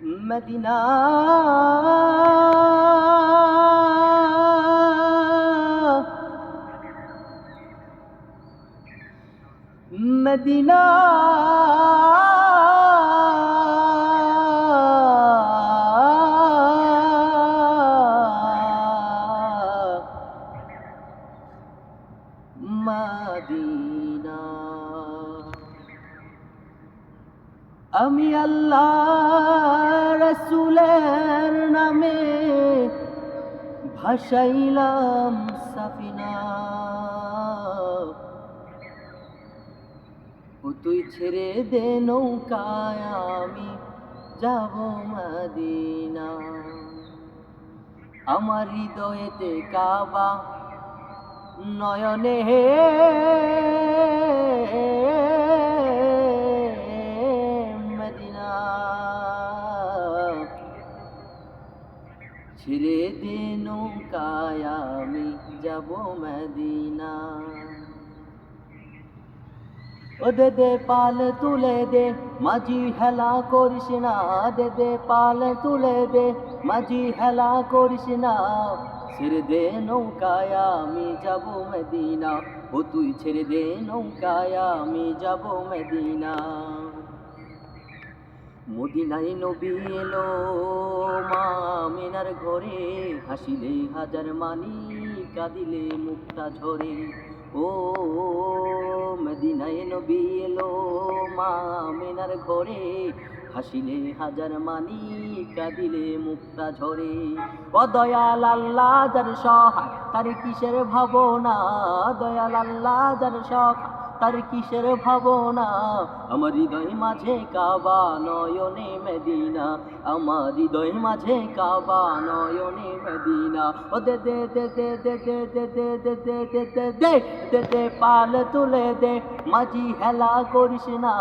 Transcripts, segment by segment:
Medina Medina Medina আমি আল্লাহ রাসূলের নামে ভাসাইলাম সাফিনা ও তুই ছেড়ে দে নৌকায় আমি যাব মদিনা আমার হৃদয়েতে কাবা নয়নে মদিনা ছেড়ে দে নৌকায় আমি যাব মদিনা ও দে দে পাল তুলে দে মাঝি হেলা করিস না দে দে পাল তুলে দে মাঝি হেলা করিস না ছেড়ে দে নৌকায় আমি যাব মদিনা ও তুই ছেড়ে দে নৌকায় আমি যাব মদিনা মদিনায় নবী এলো মা আমিনার ঘরে হাসিলে হাজার মানি কাঁদিলে মুক্তা ঝরে ও মদিনায় নবী এলো মা আমিনার ঘরে হাসিলে হাজার মানি কাঁদিলে মুক্তা ঝরে ও দয়াল আল্লাহ যার সহায় তার কিসের ভাবনা দয়াল আল্লাহ যার সহায় তার কিসের ভাবনা আমার হৃদয় মাঝে কাবা নয়নে মদিনা আমার হৃদয় মাঝে কাবা নয়নে মদিনা ও দে দে দে দে দে দে দে দে দে দে দে দে দে দে পাল তুলে দে মাঝি হেলা করিস না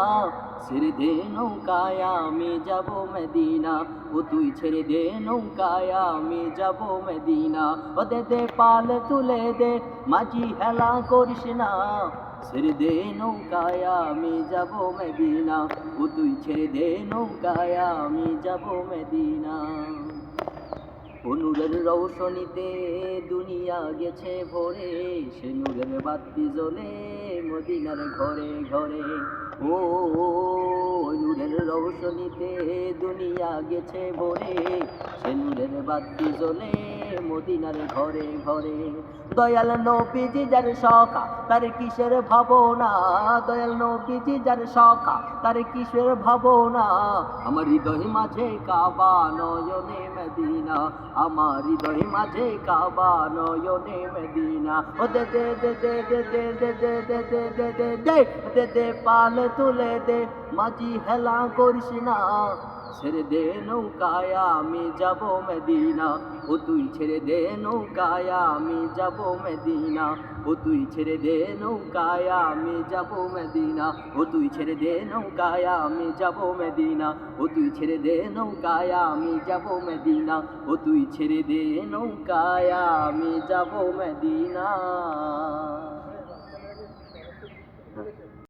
ছেড়ে দে নৌকায় আমি যাব মদিনা ও তুই ছেড়ে দে নৌকায় আমি যাব মদিনা ও দে দে পাল তুলে দে মাঝি হেলা করিস না ছেড়ে দে নৌকায় আমি যাব মদিনা ও তুই ছেড়ে দে নৌকায় আমি যাব মদিনা নূরের রৌশনীতে দুনিয়া গেছে ভরে সে নূরের বাতি জ্বলে মদিনার ঘরে ঘরে ও নূরের রৌশনীতে দুনিয়া গেছে ভরে সে নূরের বাতি জ্বলে মদিনার ঘরে ঘরে দয়াল নবীজি যার সখা তার কিসের ভাবনা দয়াল নবীজি যার সখা তার কিসের ভাবনা আমার হৃদয় মাঝে কাবা নয়নে মদিনা আমার হৃদয় মাঝে কাবা নয়নে মদিনা ও দে দে দে দে দে দে দে দে দে দে দে দে দে দে পাল তুলে দে মাঝি হেলা করিস না ছেড়ে দে নৌকায় আমি যাব মদিনা ও তুই ছেড়ে দে নৌকায় আমি যাব মদিনা ও তুই ছেড়ে দে নৌকায় আমি যাব মদিনা ও তুই ছেড়ে দে নৌকায় আমি যাব মদিনা ও তুই ছেড়ে দে নৌকায় আমি যাব মদিনা ও তুই ছেড়ে দে নৌকায় আমি যাব মদিনা